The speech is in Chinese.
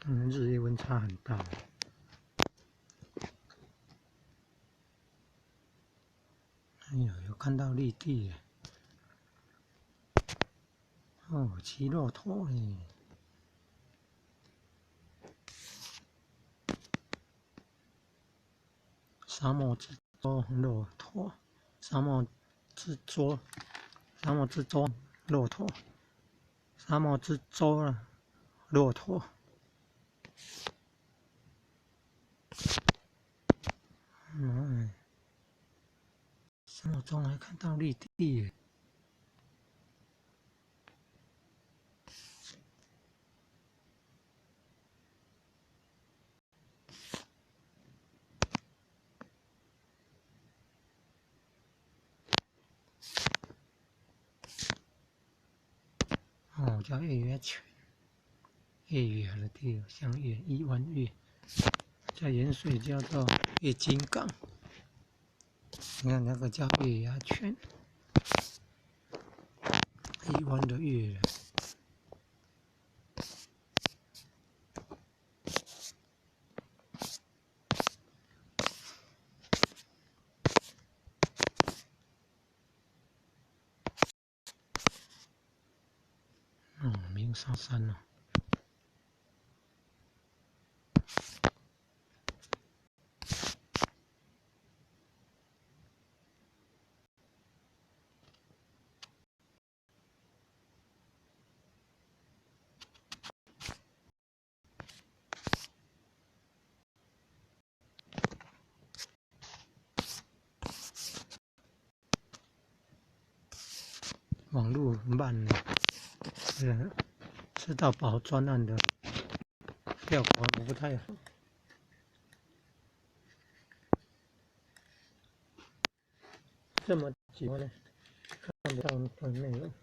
日夜温差很大。哎呦，有看到绿地耶！哦，骑骆驼耶！沙漠之舟骆驼，沙漠之舟，沙漠之舟骆驼，沙漠之舟啊，骆驼。沙漠中还看到绿地耶！哦，叫月月泉，月月的地方像月一弯月，在盐水叫做月金港。你看那个叫月牙泉，一弯的月。鸣沙山哦。网路很慢呢，吃到饱专案的效果不太好。这么久呢，看不到内容。